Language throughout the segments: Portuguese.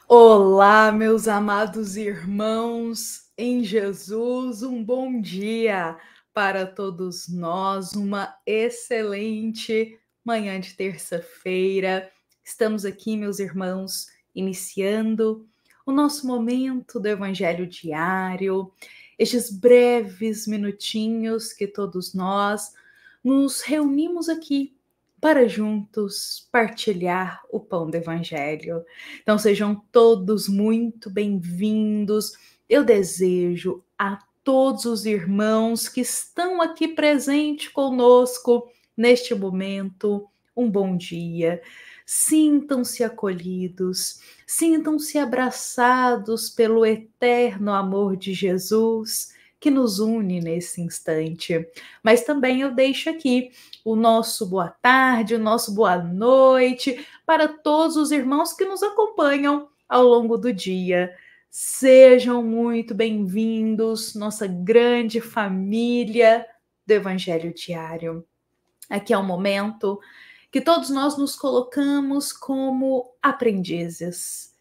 Olá, meus amados irmãos em Jesus, um bom dia para todos nós, uma excelente manhã de terça-feira. Estamos aqui, meus irmãos, iniciando o nosso momento do Evangelho diário, estes breves minutinhos que todos nós nos reunimos aqui para juntos partilhar o pão do Evangelho. Então sejam todos muito bem-vindos. Eu desejo a todos os irmãos que estão aqui presentes conosco neste momento um bom dia. Sintam-se acolhidos, sintam-se abraçados pelo eterno amor de Jesus que nos une nesse instante. Mas também eu deixo aqui o nosso boa tarde, o nosso boa noite para todos os irmãos que nos acompanham ao longo do dia. Sejam muito bem-vindos, nossa grande família do Evangelho Diário. Aqui é um momento que todos nós nos colocamos como aprendizes,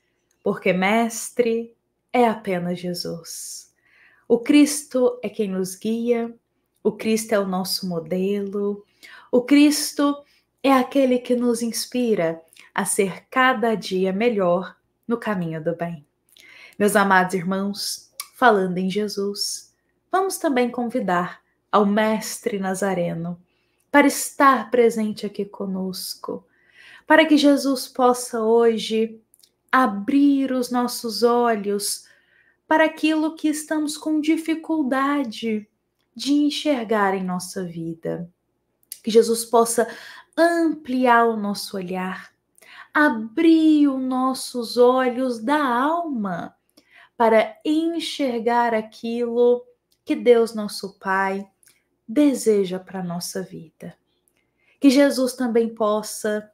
porque mestre é apenas Jesus. O Cristo é quem nos guia, o Cristo é o nosso modelo, o Cristo é aquele que nos inspira a ser cada dia melhor no caminho do bem. Meus amados irmãos, falando em Jesus, vamos também convidar ao Mestre Nazareno para estar presente aqui conosco, para que Jesus possa hoje abrir os nossos olhos para aquilo que estamos com dificuldade de enxergar em nossa vida. Que Jesus possa ampliar o nosso olhar, abrir os nossos olhos da alma para enxergar aquilo que Deus, nosso Pai, deseja para a nossa vida. Que Jesus também possa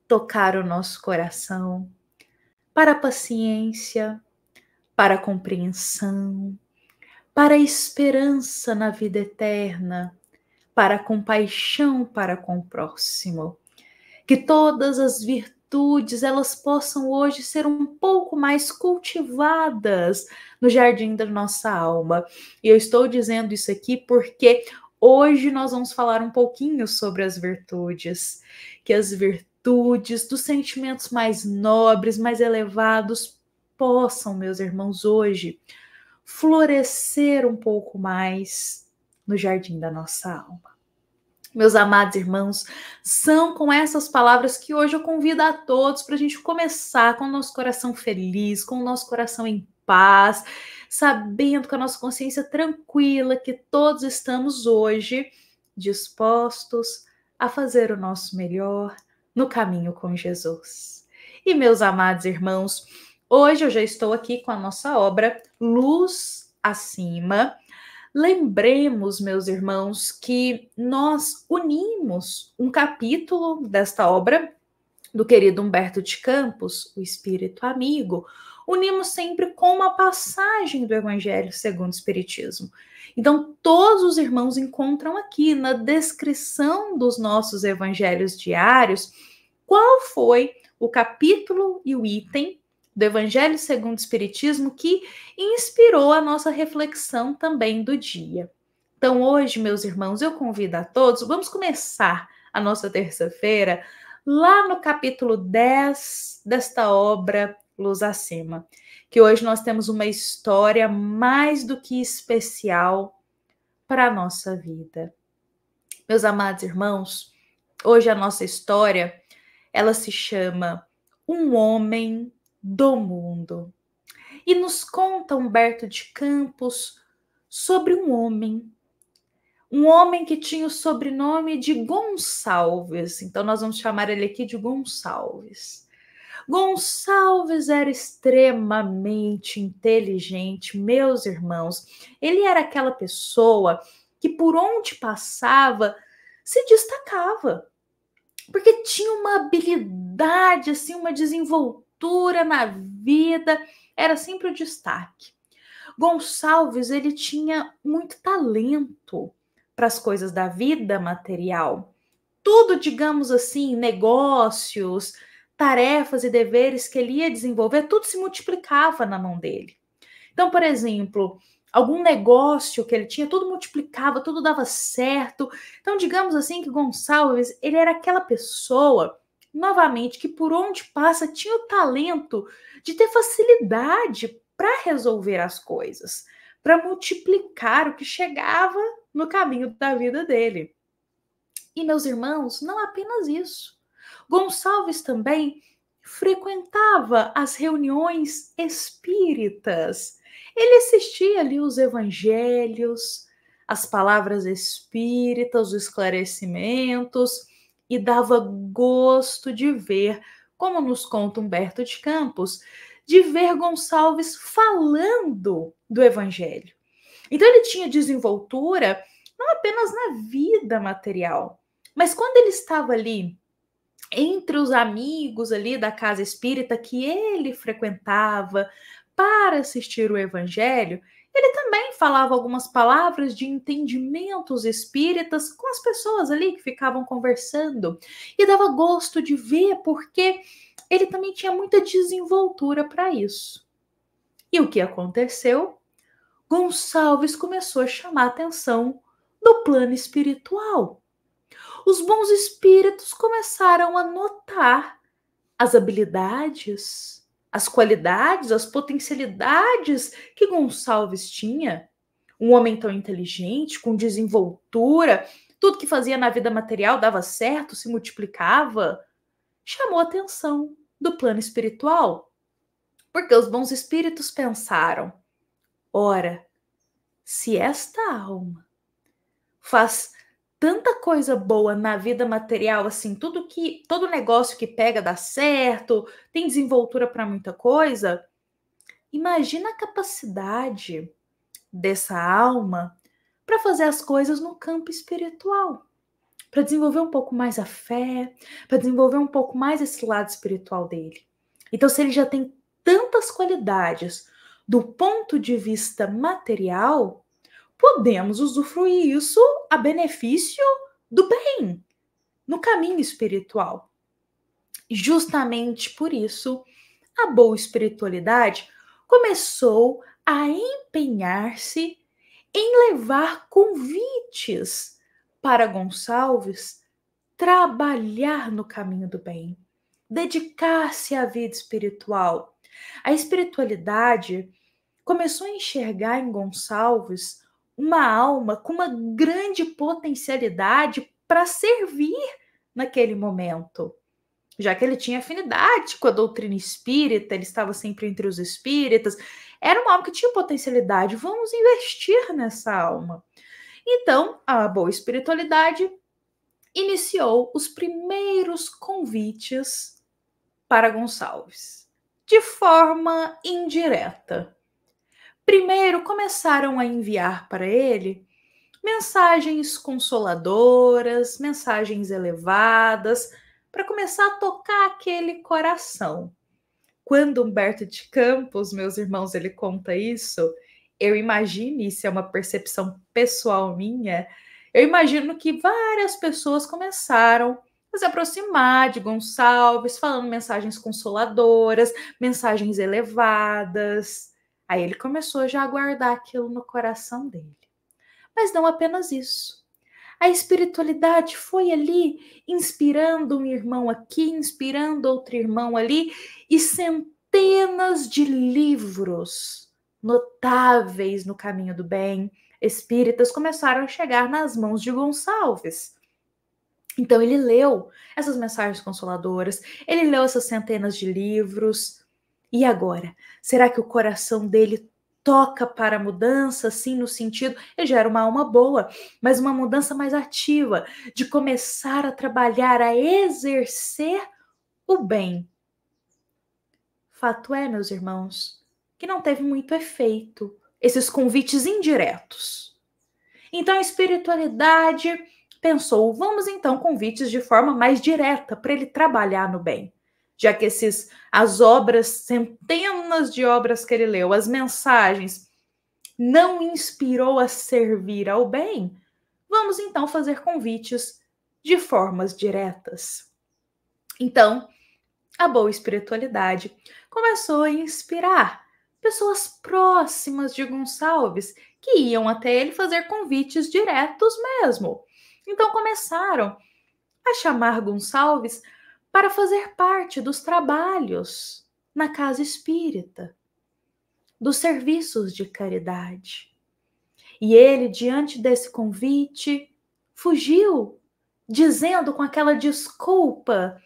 tocar o nosso coração para a paciência, para a compreensão, para a esperança na vida eterna, para a compaixão para com o próximo. Que todas as virtudes elas possam hoje ser um pouco mais cultivadas no jardim da nossa alma. E eu estou dizendo isso aqui porque hoje nós vamos falar um pouquinho sobre as virtudes. Que as virtudes dos sentimentos mais nobres, mais elevados, possam, meus irmãos, hoje florescer um pouco mais no jardim da nossa alma. Meus amados irmãos, são com essas palavras que hoje eu convido a todos para a gente começar com o nosso coração feliz, com o nosso coração em paz, sabendo com a nossa consciência tranquila que todos estamos hoje dispostos a fazer o nosso melhor no caminho com Jesus. E meus amados irmãos, hoje eu já estou aqui com a nossa obra Luz Acima. Lembremos, meus irmãos, que nós unimos um capítulo desta obra do querido Humberto de Campos, o Espírito Amigo, unimos sempre com uma passagem do Evangelho segundo o Espiritismo. Então, todos os irmãos encontram aqui na descrição dos nossos evangelhos diários qual foi o capítulo e o item do Evangelho segundo o Espiritismo que inspirou a nossa reflexão também do dia. Então, hoje, meus irmãos, eu convido a todos, vamos começar a nossa terça-feira lá no capítulo 10 desta obra Luz Acima, que hoje nós temos uma história mais do que especial para a nossa vida. Meus amados irmãos, hoje a nossa história, ela se chama Um Homem do Mundo. E nos conta Humberto de Campos sobre um homem que tinha o sobrenome de Gonçalves. Então nós vamos chamar ele aqui de Gonçalves. Gonçalves era extremamente inteligente, meus irmãos. Ele era aquela pessoa que por onde passava se destacava, porque tinha uma habilidade, assim, uma desenvoltura na vida, era sempre o destaque. Gonçalves, ele tinha muito talento para as coisas da vida material. Tudo, digamos assim, negócios, tarefas e deveres que ele ia desenvolver, tudo se multiplicava na mão dele. Então, por exemplo, algum negócio que ele tinha, tudo multiplicava, tudo dava certo. Então, digamos assim que Gonçalves, ele era aquela pessoa, novamente, que por onde passa tinha o talento de ter facilidade para resolver as coisas, para multiplicar o que chegava no caminho da vida dele. E, meus irmãos, não apenas isso. Gonçalves também frequentava as reuniões espíritas. Ele assistia ali os evangelhos, as palavras espíritas, os esclarecimentos, e dava gosto de ver, como nos conta Humberto de Campos, de ver Gonçalves falando do evangelho. Então ele tinha desenvoltura não apenas na vida material, mas quando ele estava ali entre os amigos ali da casa espírita que ele frequentava para assistir o evangelho, ele também falava algumas palavras de entendimentos espíritas com as pessoas ali que ficavam conversando. E dava gosto de ver porque ele também tinha muita desenvoltura para isso. E o que aconteceu? Gonçalves começou a chamar a atenção do plano espiritual. Os bons espíritos começaram a notar as habilidades, as qualidades, as potencialidades que Gonçalves tinha. Um homem tão inteligente, com desenvoltura, tudo que fazia na vida material dava certo, se multiplicava. Chamou a atenção do plano espiritual. Porque os bons espíritos pensaram: ora, se esta alma faz tanta coisa boa na vida material, assim, todo negócio que pega dá certo, tem desenvoltura para muita coisa, imagina a capacidade dessa alma para fazer as coisas no campo espiritual, para desenvolver um pouco mais a fé, para desenvolver um pouco mais esse lado espiritual dele. Então, se ele já tem tantas qualidades do ponto de vista material, podemos usufruir isso a benefício do bem, no caminho espiritual. Justamente por isso, a boa espiritualidade começou a empenhar-se em levar convites para Gonçalves trabalhar no caminho do bem, dedicar-se à vida espiritual. A espiritualidade começou a enxergar em Gonçalves uma alma com uma grande potencialidade para servir naquele momento. Já que ele tinha afinidade com a doutrina espírita, ele estava sempre entre os espíritas, era uma alma que tinha potencialidade, vamos investir nessa alma. Então, a boa espiritualidade iniciou os primeiros convites para Gonçalves, de forma indireta. Primeiro, começaram a enviar para ele mensagens consoladoras, mensagens elevadas, para começar a tocar aquele coração. Quando Humberto de Campos, meus irmãos, ele conta isso, eu imagino, isso é uma percepção pessoal minha, eu imagino que várias pessoas começaram a se aproximar de Gonçalves, falando mensagens consoladoras, mensagens elevadas. Aí ele começou já a guardar aquilo no coração dele. Mas não apenas isso. A espiritualidade foi ali inspirando um irmão aqui, inspirando outro irmão ali, e centenas de livros notáveis no caminho do bem, espíritas, começaram a chegar nas mãos de Gonçalves. Então ele leu essas mensagens consoladoras, ele leu essas centenas de livros. E agora? Será que o coração dele toca para a mudança, assim, no sentido, ele já era uma alma boa, mas uma mudança mais ativa, de começar a trabalhar, a exercer o bem? Fato é, meus irmãos, que não teve muito efeito esses convites indiretos. Então a espiritualidade pensou, vamos então convites de forma mais direta para ele trabalhar no bem. Já que as obras, centenas de obras que ele leu, as mensagens, não inspirou a servir ao bem, vamos então fazer convites de formas diretas. Então, A boa espiritualidade começou a inspirar pessoas próximas de Gonçalves que iam até ele fazer convites diretos mesmo. Então começaram a chamar Gonçalves para fazer parte dos trabalhos na casa espírita, dos serviços de caridade. E ele, diante desse convite, fugiu, dizendo com aquela desculpa: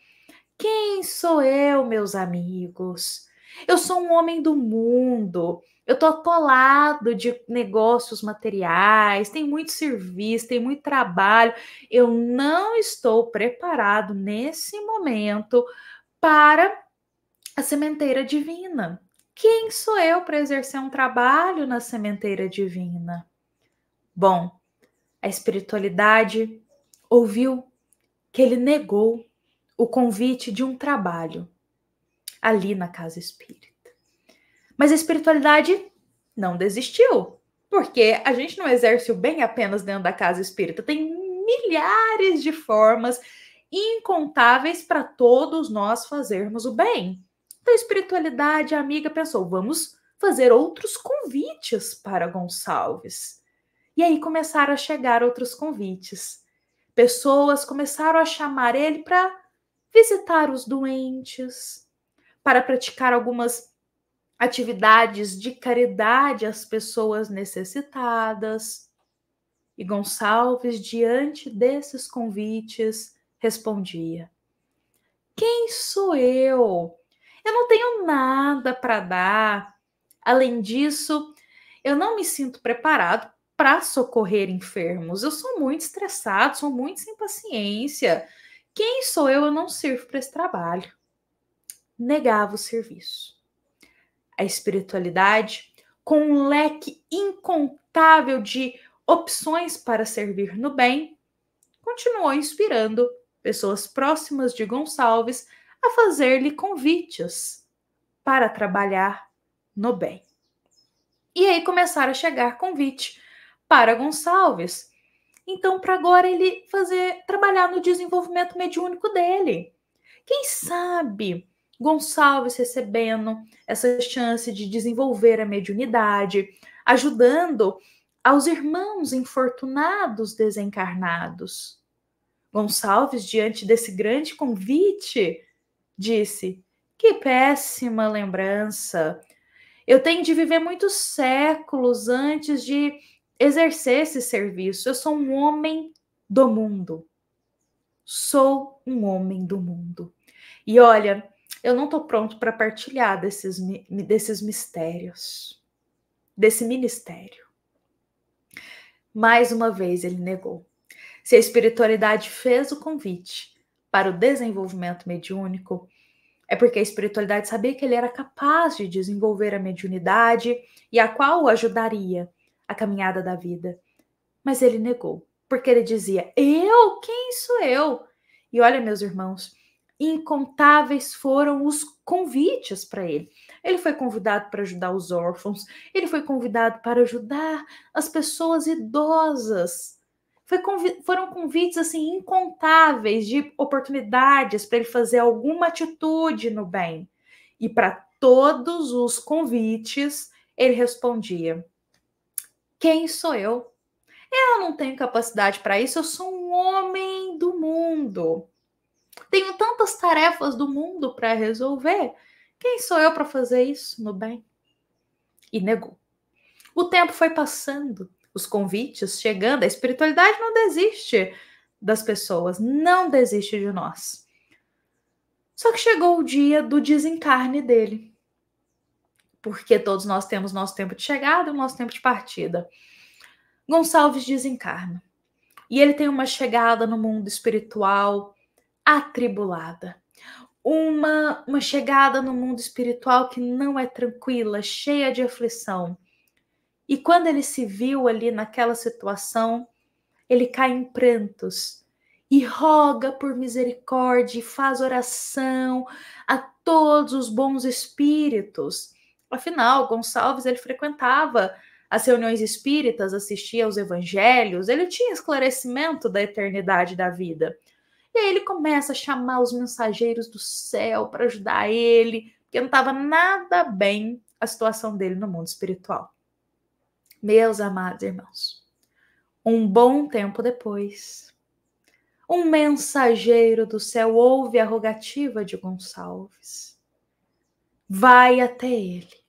quem sou eu, meus amigos? Eu sou um homem do mundo. Eu tô atolado de negócios materiais, tem muito serviço, tem muito trabalho. Eu não estou preparado nesse momento para a sementeira divina. Quem sou eu para exercer um trabalho na sementeira divina? Bom, a espiritualidade ouviu que ele negou o convite de um trabalho ali na casa espírita. Mas a espiritualidade não desistiu, porque a gente não exerce o bem apenas dentro da casa espírita, tem milhares de formas incontáveis para todos nós fazermos o bem. Então a espiritualidade, a amiga, pensou, vamos fazer outros convites para Gonçalves. E aí começaram a chegar outros convites. Pessoas começaram a chamar ele para visitar os doentes, para praticar algumas atividades de caridade às pessoas necessitadas. E Gonçalves, diante desses convites, respondia: quem sou eu? Eu não tenho nada para dar. Além disso, eu não me sinto preparado para socorrer enfermos. Eu sou muito estressado, sou muito sem paciência. Quem sou eu? Eu não sirvo para esse trabalho. Negava o serviço. A espiritualidade, com um leque incontável de opções para servir no bem, continuou inspirando pessoas próximas de Gonçalves a fazer-lhe convites para trabalhar no bem. E aí começaram a chegar convite para Gonçalves. Então, para agora ele trabalhar no desenvolvimento mediúnico dele. Quem sabe Gonçalves recebendo essa chance de desenvolver a mediunidade, ajudando aos irmãos infortunados desencarnados. Gonçalves, diante desse grande convite, disse: que péssima lembrança! Eu tenho de viver muitos séculos antes de exercer esse serviço. Eu sou um homem do mundo. Sou um homem do mundo. E olha, eu não estou pronto para partilhar desses mistérios, desse ministério. Mais uma vez ele negou. Se a espiritualidade fez o convite para o desenvolvimento mediúnico, é porque a espiritualidade sabia que ele era capaz de desenvolver a mediunidade e a qual o ajudaria a caminhada da vida. Mas ele negou, porque ele dizia: eu? Quem sou eu? E olha, meus irmãos, incontáveis foram os convites para ele. Ele foi convidado para ajudar os órfãos, ele foi convidado para ajudar as pessoas idosas. Foram convites assim incontáveis de oportunidades para ele fazer alguma atitude no bem. E para todos os convites, ele respondia: quem sou eu? Eu não tenho capacidade para isso, eu sou um homem do mundo. Tenho tantas tarefas do mundo para resolver. Quem sou eu para fazer isso no bem? E negou. O tempo foi passando, os convites chegando, a espiritualidade não desiste das pessoas, não desiste de nós. Só que chegou o dia do desencarne dele. Porque todos nós temos nosso tempo de chegada e o nosso tempo de partida. Gonçalves desencarna. E ele tem uma chegada no mundo espiritual atribulada. Uma chegada no mundo espiritual que não é tranquila, cheia de aflição. E quando ele se viu ali naquela situação, ele cai em prantos e roga por misericórdia e faz oração a todos os bons espíritos. Afinal, Gonçalves, ele frequentava as reuniões espíritas, assistia aos evangelhos, ele tinha esclarecimento da eternidade da vida. E aí ele começa a chamar os mensageiros do céu para ajudar ele, porque não estava nada bem a situação dele no mundo espiritual. Meus amados irmãos, um bom tempo depois, um mensageiro do céu ouve a rogativa de Gonçalves. Vai até ele.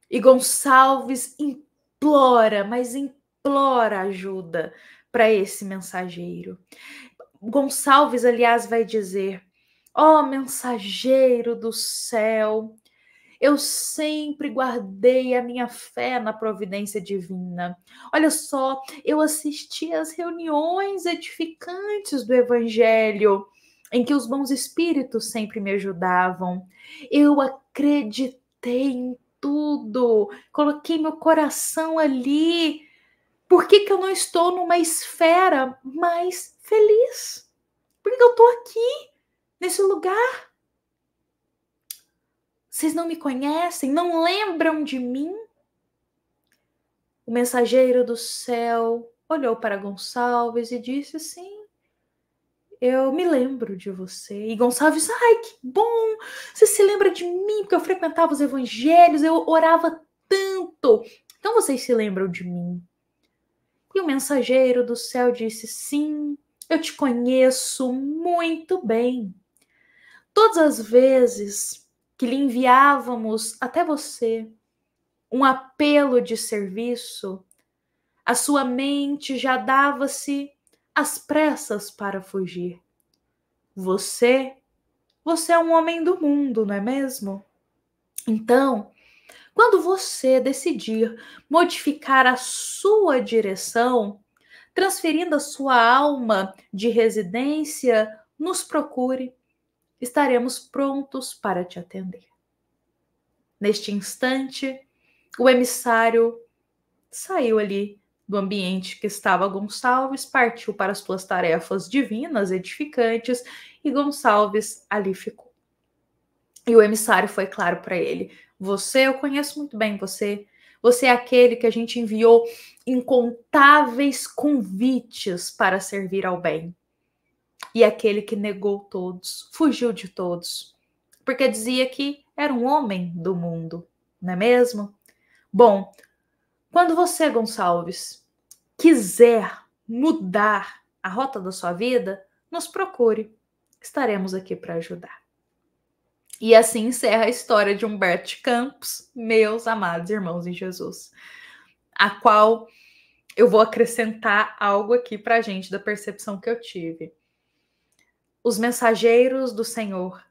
E Gonçalves implora, mas implora ajuda para esse mensageiro. Gonçalves, aliás, vai dizer: ó mensageiro do céu, eu sempre guardei a minha fé na providência divina. Olha só, eu assisti às reuniões edificantes do Evangelho, em que os bons espíritos sempre me ajudavam. Eu acreditei em tudo, coloquei meu coração ali. Por que eu não estou numa esfera mais feliz? Por que eu estou aqui, nesse lugar? Vocês não me conhecem? Não lembram de mim? O mensageiro do céu olhou para Gonçalves e disse: sim, eu me lembro de você. E Gonçalves: ai, que bom! Você se lembra de mim, porque eu frequentava os evangelhos, eu orava tanto. Então vocês se lembram de mim. E o mensageiro do céu disse: sim, eu te conheço muito bem. Todas as vezes que lhe enviávamos até você um apelo de serviço, a sua mente já dava-se às pressas para fugir. Você é um homem do mundo, não é mesmo? Então, quando você decidir modificar a sua direção, transferindo a sua alma de residência, nos procure. Estaremos prontos para te atender. Neste instante, o emissário saiu ali do ambiente que estava Gonçalves, partiu para as suas tarefas divinas, edificantes, e Gonçalves ali ficou. E o emissário foi claro para ele: eu conheço muito bem você. Você é aquele que a gente enviou incontáveis convites para servir ao bem. E aquele que negou todos, fugiu de todos, porque dizia que era um homem do mundo, não é mesmo? Bom, quando você, Gonçalves, quiser mudar a rota da sua vida, nos procure. Estaremos aqui para ajudar. E assim encerra a história de Humberto de Campos, meus amados irmãos em Jesus, a qual eu vou acrescentar algo aqui para a gente da percepção que eu tive. Os mensageiros do Senhor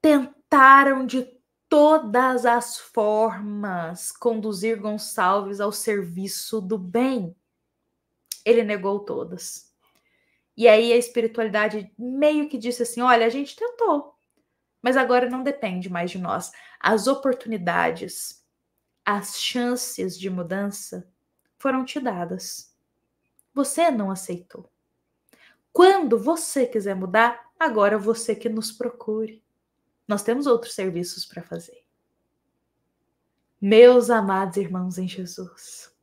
tentaram de todas as formas conduzir Gonçalves ao serviço do bem. Ele negou todas. E aí a espiritualidade meio que disse assim: olha, a gente tentou, mas agora não depende mais de nós. As oportunidades, as chances de mudança foram te dadas. Você não aceitou. Quando você quiser mudar, agora você que nos procure. Nós temos outros serviços para fazer. Meus amados irmãos em Jesus,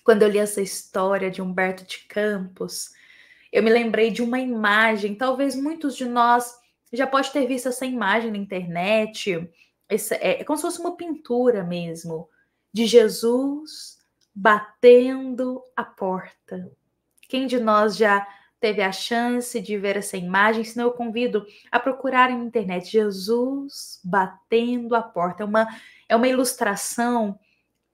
quando eu li essa história de Humberto de Campos, eu me lembrei de uma imagem. Talvez muitos de nós já pode ter visto essa imagem na internet. É como se fosse uma pintura mesmo, de Jesus batendo a porta. Quem de nós já teve a chance de ver essa imagem? Senão eu convido a procurarem na internet: Jesus batendo a porta. É uma ilustração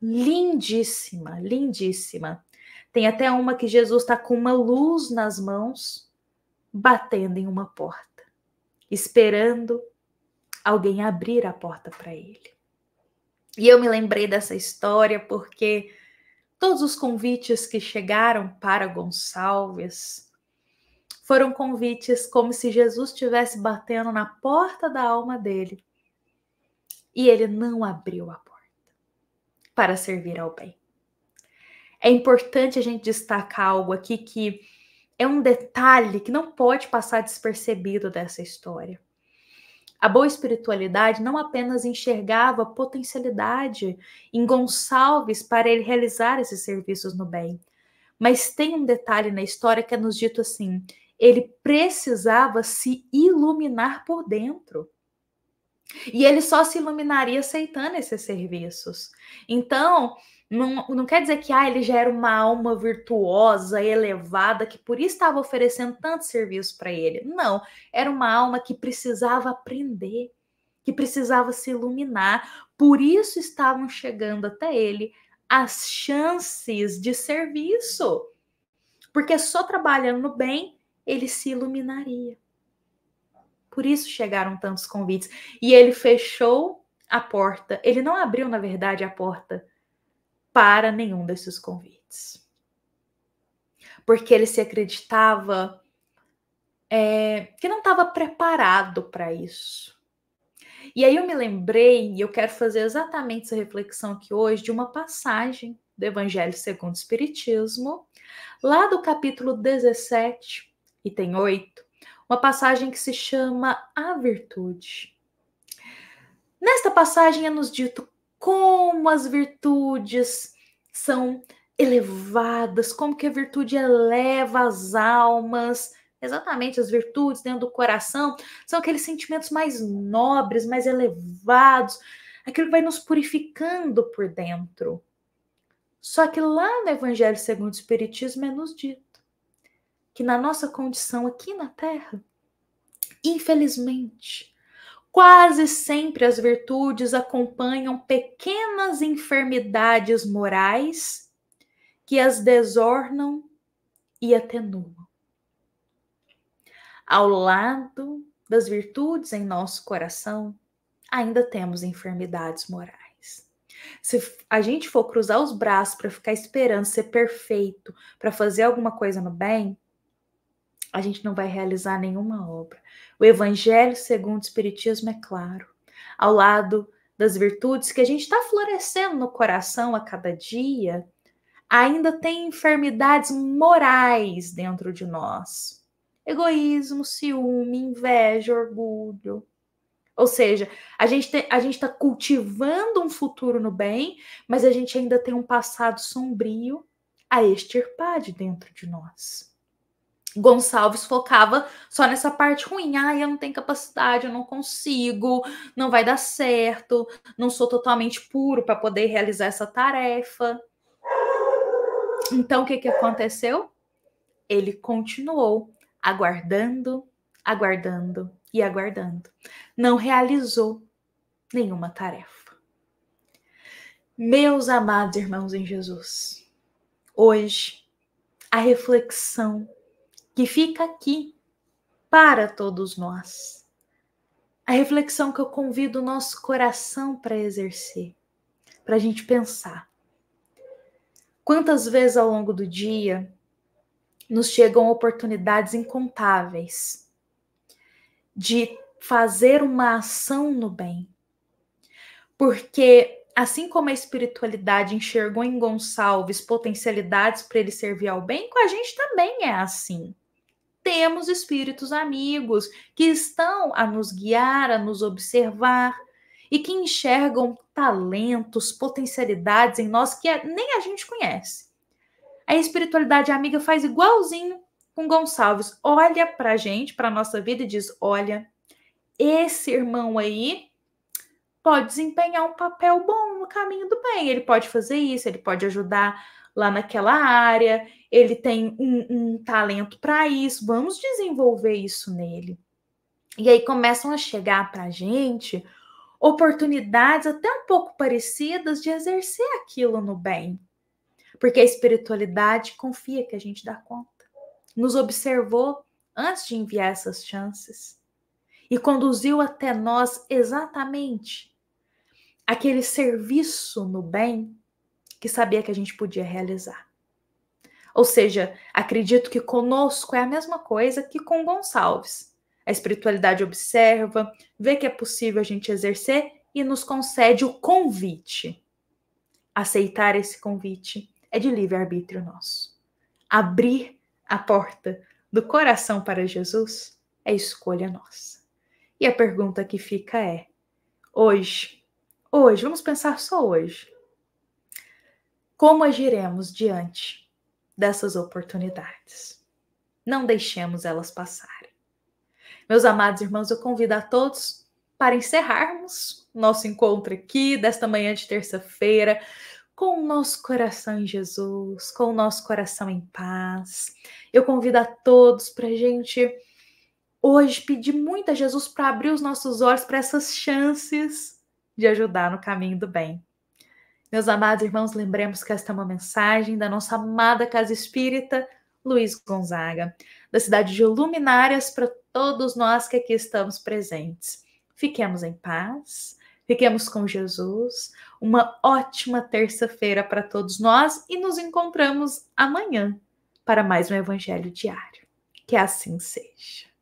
lindíssima, lindíssima. Tem até uma que Jesus está com uma luz nas mãos, batendo em uma porta, esperando alguém abrir a porta para ele. E eu me lembrei dessa história porque todos os convites que chegaram para Gonçalves foram convites como se Jesus estivesse batendo na porta da alma dele. E ele não abriu a porta para servir ao bem. É importante a gente destacar algo aqui que é um detalhe que não pode passar despercebido dessa história. A boa espiritualidade não apenas enxergava potencialidade em Gonçalves para ele realizar esses serviços no bem, Mas tem um detalhe na história que é nos dito assim: ele precisava se iluminar por dentro. E ele só se iluminaria aceitando esses serviços. Então, não quer dizer que ele já era uma alma virtuosa, elevada, que por isso estava oferecendo tanto serviço para ele. Não, era uma alma que precisava aprender, que precisava se iluminar. Por isso estavam chegando até ele as chances de serviço. Porque só trabalhando no bem, ele se iluminaria. Por isso chegaram tantos convites. E ele fechou a porta. Ele não abriu, na verdade, a porta para nenhum desses convites. Porque ele se acreditava que não estava preparado para isso. E aí eu me lembrei, e eu quero fazer exatamente essa reflexão aqui hoje, de uma passagem do Evangelho segundo o Espiritismo, lá do capítulo 17, item 8, uma passagem que se chama A Virtude. Nesta passagem é nos dito como as virtudes são elevadas, como que a virtude eleva as almas. Exatamente, as virtudes dentro do coração são aqueles sentimentos mais nobres, mais elevados, aquilo que vai nos purificando por dentro. Só que lá no Evangelho segundo o Espiritismo é nos dito que na nossa condição aqui na Terra, infelizmente, quase sempre as virtudes acompanham pequenas enfermidades morais que as desornam e atenuam. Ao lado das virtudes em nosso coração, ainda temos enfermidades morais. Se a gente for cruzar os braços para ficar esperando ser perfeito, para fazer alguma coisa no bem, a gente não vai realizar nenhuma obra. O Evangelho segundo o Espiritismo é claro. Ao lado das virtudes que a gente está florescendo no coração a cada dia, ainda tem enfermidades morais dentro de nós. Egoísmo, ciúme, inveja, orgulho. Ou seja, a gente está cultivando um futuro no bem, mas a gente ainda tem um passado sombrio a extirpar de dentro de nós. Gonçalves focava só nessa parte ruim. Eu não tenho capacidade, eu não consigo, não vai dar certo, não sou totalmente puro para poder realizar essa tarefa. Então, o que aconteceu? Ele continuou aguardando, aguardando e aguardando. Não realizou nenhuma tarefa. Meus amados irmãos em Jesus, hoje a reflexão que fica aqui para todos nós, a reflexão que eu convido o nosso coração para exercer, para a gente pensar. Quantas vezes ao longo do dia nos chegam oportunidades incontáveis de fazer uma ação no bem? Porque assim como a espiritualidade enxergou em Gonçalves potencialidades para ele servir ao bem, com a gente também é assim. Temos espíritos amigos que estão a nos guiar, a nos observar e que enxergam talentos, potencialidades em nós que nem a gente conhece. A espiritualidade amiga faz igualzinho com Gonçalves. Olha para a gente, para a nossa vida e diz, olha, esse irmão aí pode desempenhar um papel bom no caminho do bem. Ele pode fazer isso, ele pode ajudar lá naquela área, ele tem um talento para isso, vamos desenvolver isso nele. E aí começam a chegar para a gente oportunidades até um pouco parecidas de exercer aquilo no bem. Porque a espiritualidade confia que a gente dá conta. Nos observou antes de enviar essas chances. E conduziu até nós exatamente aquele serviço no bem que sabia que a gente podia realizar. Ou seja, acredito que conosco é a mesma coisa que com Gonçalves. A espiritualidade observa, vê que é possível a gente exercer e nos concede o convite. Aceitar esse convite é de livre-arbítrio nosso. Abrir a porta do coração para Jesus é escolha nossa. E a pergunta que fica é, hoje, vamos pensar só hoje, como agiremos diante dessas oportunidades. Não deixemos elas passarem. Meus amados irmãos, eu convido a todos para encerrarmos nosso encontro aqui desta manhã de terça-feira com o nosso coração em Jesus, com o nosso coração em paz. Eu convido a todos para a gente hoje pedir muito a Jesus para abrir os nossos olhos para essas chances de ajudar no caminho do bem. Meus amados irmãos, lembremos que esta é uma mensagem da nossa amada Casa Espírita Luiz Gonzaga, da cidade de Luminárias, para todos nós que aqui estamos presentes. Fiquemos em paz, fiquemos com Jesus, uma ótima terça-feira para todos nós e nos encontramos amanhã para mais um Evangelho Diário. Que assim seja.